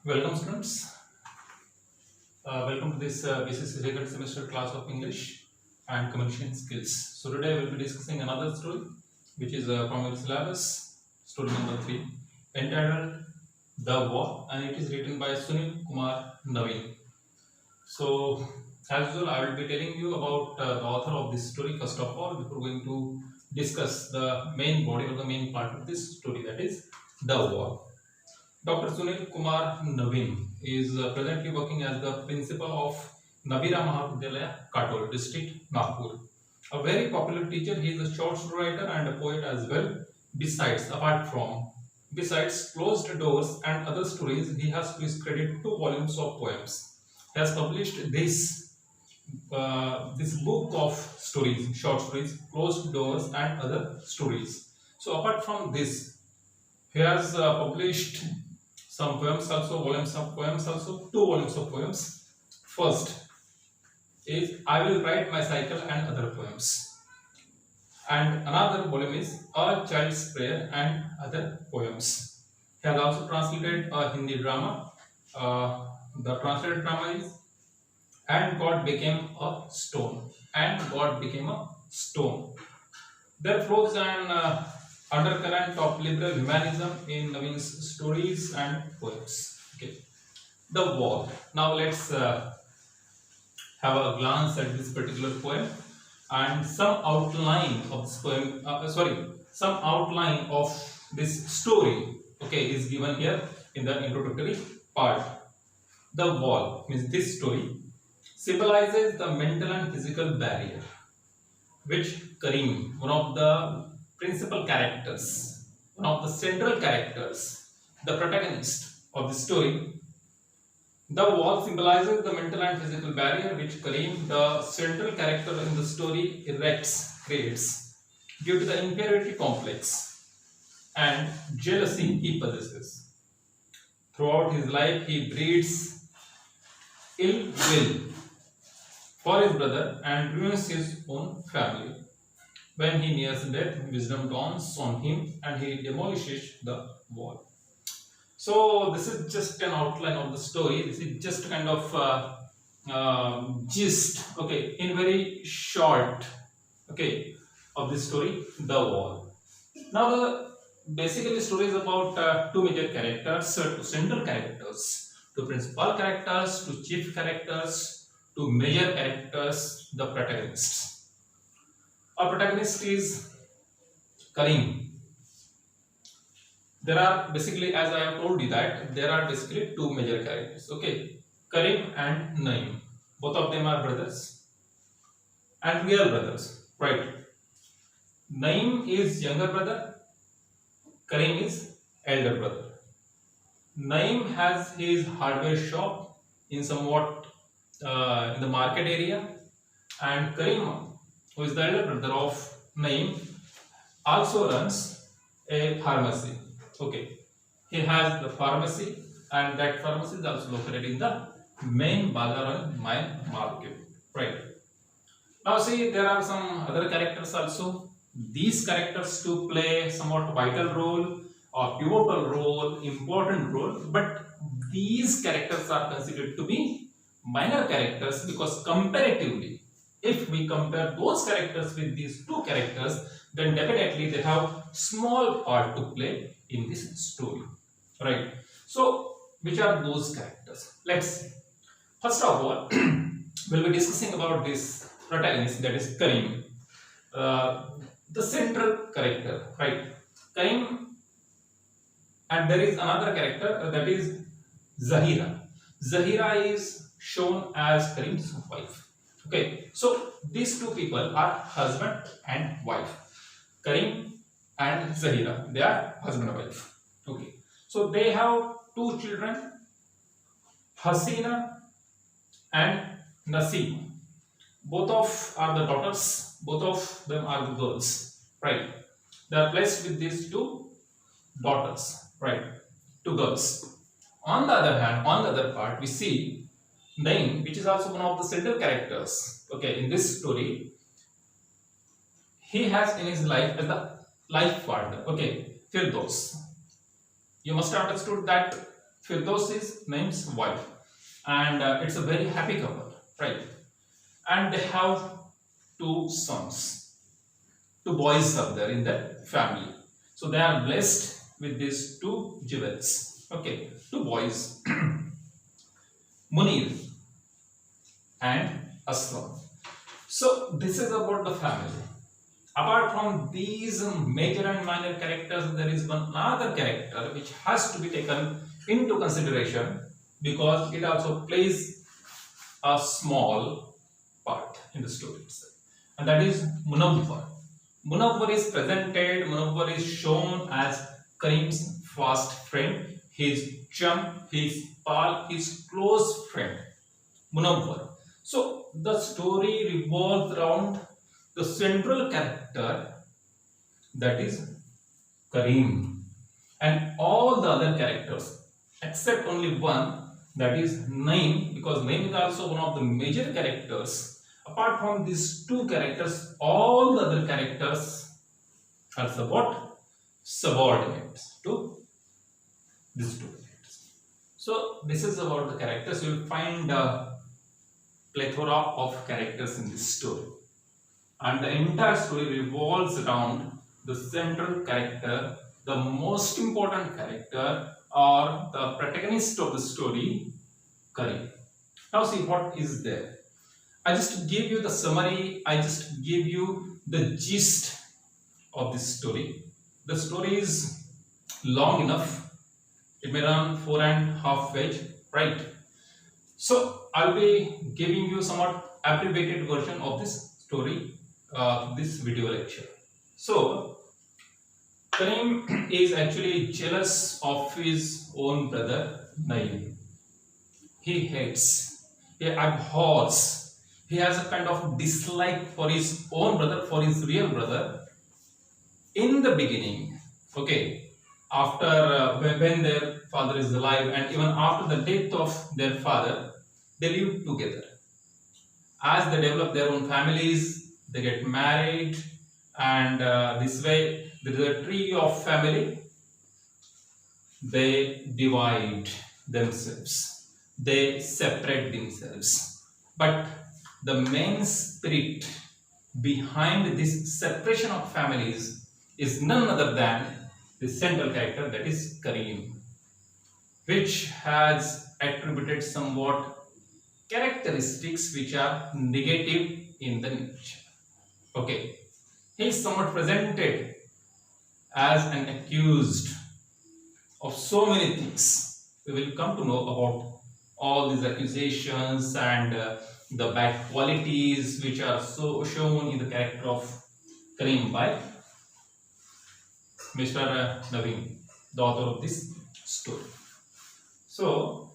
Welcome students. Welcome to this BCCA second semester class of English and Communication Skills. So today we will be discussing another story which is from your syllabus, story number 3, entitled The War, and it is written by Sunil Kumar Naveen. So as usual, I will be telling you about the author of this story first of all before going to discuss the main body or the main part of this story, that is The War. Dr. Sunil Kumar Naveen is presently working as the principal of Nabira Mahavidyalaya, Katol district, Nagpur. A very popular teacher, he is a short story writer and a poet as well. Besides closed doors and other stories, he has to his credit 2 volumes of poems. He has published this book of stories, short stories, closed doors and other stories. So apart from this, he has published some poems also, volumes of poems also, 2 volumes of poems. First is I Will Ride My Cycle and Other Poems. And another volume is A Child's Prayer and Other Poems. He has also translated a Hindi drama. The translated drama is And God Became a Stone. And God Became a Stone. There flows an undercurrent of liberal humanism in Naveen's stories and poems. Okay, The Wall. Now let's have a glance at this particular poem and some outline of this poem. Some outline of this story. Okay, is given here in the introductory part. The Wall means this story symbolizes the mental and physical barrier which Karim, one of the principal characters, one of the central characters, the protagonist of the story. The wall symbolizes the mental and physical barrier which Karim, the central character in the story, creates due to the inferiority complex and jealousy he possesses. Throughout his life, he breeds ill will for his brother and ruins his own family. When he nears death, wisdom dawns on him and he demolishes the wall. So this is just an outline of the story. This is just kind of gist, okay, in very short, okay, of this story, The Wall. Now basically story is about 2 major characters, 2 central characters, 2 principal characters, 2 chief characters, 2 major characters, the protagonists. Our protagonist is Karim. There are basically, as I have told you, that there are basically 2 major characters. Okay, Karim and Naim. Both of them are brothers and real brothers, right? Naim is younger brother. Karim is elder brother. Naim has his hardware shop in somewhat in the market area, and Karim, who is the elder brother of Naim, also runs a pharmacy. Okay, he has the pharmacy, and that pharmacy is also located in the main bazar and main market. Right. Now see, there are some other characters also. These characters to play somewhat vital role or pivotal role, important role, but these characters are considered to be minor characters because comparatively, if we compare those characters with these 2 characters, then definitely they have small part to play in this story, right? So which are those characters? Let's see. First of all, we'll be discussing about this protagonist, that is Karim, the central character, right? Karim, and there is another character, that is Zahira. Zahira is shown as Karim's wife. Okay, so these 2 people are husband and wife. Karim and Zahira, they are husband and wife. Okay, so they have 2 children, Hasina and Naseem. Both of are the daughters, both of them are the girls, right? They are blessed with these 2 daughters, right? 2 girls. On the other hand, on the other part, we see Naim, which is also one of the central characters, okay, in this story. He has in his life as the life partner, okay, Firdaus. You must have understood that Firdaus is Naim's wife, and it's a very happy couple, right? And they have two sons, two boys are there in their family. So they are blessed with these two jewels. Okay, two boys, Munir and Aslam. So this is about the family. Apart from these major and minor characters, there is one other character which has to be taken into consideration because it also plays a small part in the story itself, and that is Munawwar. Munawwar is presented, Munawwar is shown as Karim's fast friend, his chum, his pal, his close friend, Munawwar. So the story revolves around the central character, that is Karim, and all the other characters except only one, that is Naim, because Naim is also one of the major characters. Apart from these two characters, all the other characters are somewhat subordinates to these two characters. So this is about the characters. You will find a plethora of characters in this story, and the entire story revolves around the central character, the most important character, or the protagonist of the story, Karim. Now see what is there. I just give you the summary, I just give you the gist of this story. The story is long enough, it may run 4.5 pages, right? So I'll be giving you somewhat abbreviated version of this story, this video lecture. So Karim is actually jealous of his own brother Naim. He hates, he abhors, he has a kind of dislike for his own brother, for his real brother. In the beginning, okay, after when their father is alive, and even after the death of their father, they live together. As they develop their own families, they get married, and this way there is a tree of family. They divide themselves, they separate themselves, but the main spirit behind this separation of families is none other than the central character, that is Karim, which has attributed somewhat characteristics which are negative in the nature. Okay, he is somewhat presented as an accused of so many things. We will come to know about all these accusations and the bad qualities which are so shown in the character of Karim by Mr. Naveen, the author of this story. So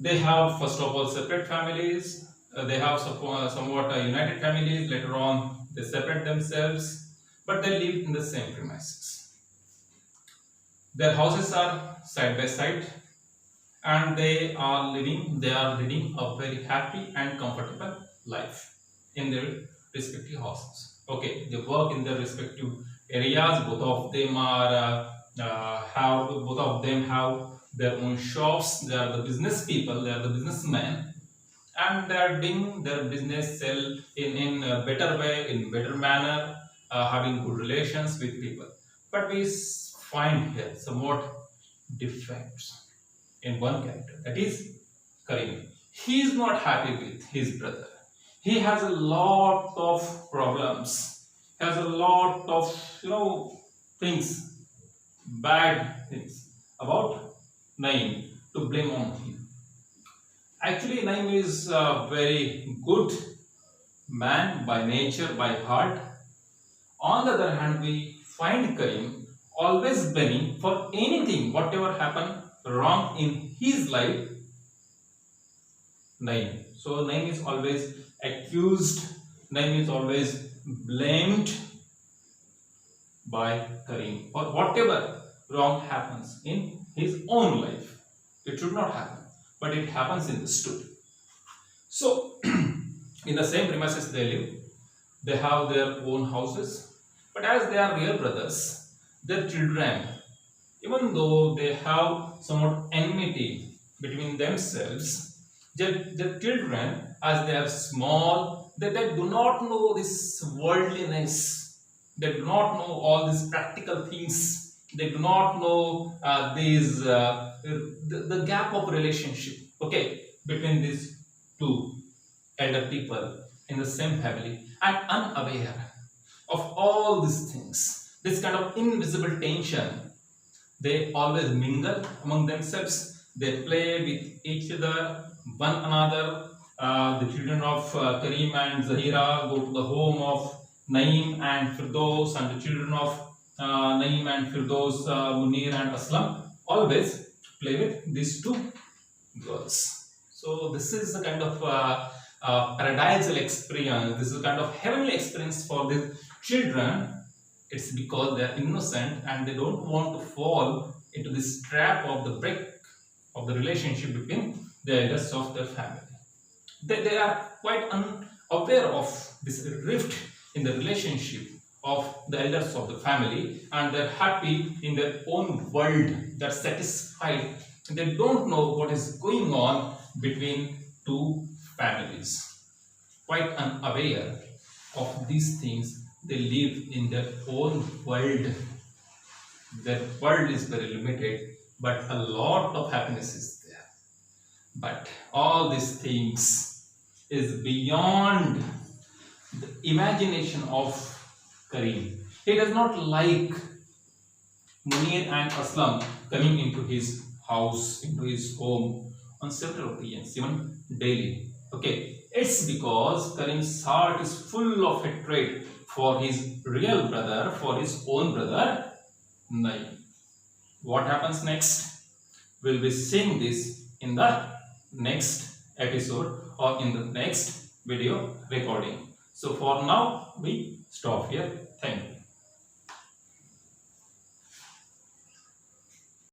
they have first of all separate families, they have somewhat united families, later on they separate themselves, but they live in the same premises. Their houses are side by side, and they are leading a very happy and comfortable life in their respective houses. Okay, they work in their respective areas. Both of them have their own shops. They are the business people, they are the businessmen, and they are doing their business sell in a better way, in better manner, having good relations with people. But we find here somewhat defects in one character, that is Karim. He is not happy with his brother. He has a lot of problems. He has a lot of things, bad things about Naim to blame on him. Actually, Naim is a very good man by nature, by heart. On the other hand, we find Karim always blaming for anything, whatever happened wrong in his life, Naim. So Naim is always accused, Naim is always blamed by Karim for whatever wrong happens in his own life. It should not happen, but it happens in the story. So in the same premises they live, they have their own houses, but as they are real brothers, their children even though they have somewhat enmity between themselves, their children, as they are small, they do not know this worldliness. They do not know all these practical things. They do not know the gap of relationship, okay, between these two elder people in the same family, and unaware of all these things, this kind of invisible tension. They always mingle among themselves. They play with each other, one another. The children of Karim and Zahira go to the home of Naeem and Firdaus, and the children of Naeem and Firdaus, Munir and Aslam, always play with these two girls. So this is a kind of paradisal experience. This is a kind of heavenly experience for the children. It's because they are innocent and they don't want to fall into this trap of the break of the relationship between the elders of their family. They are quite unaware of this rift in the relationship of the elders of the family, and they're happy in their own world. They're satisfied. They don't know what is going on between two families. Quite unaware of these things, they live in their own world. Their world is very limited, but a lot of happiness is there. But all these things is beyond the imagination of Karim. He does not like Munir and Aslam coming into his house, into his home on several occasions, even daily. Okay, it's because Karim's heart is full of hatred for his real brother, for his own brother, Naeem. What happens next? We'll be seeing this in the next episode or in the next video recording. So for now, we stop here. Thank you.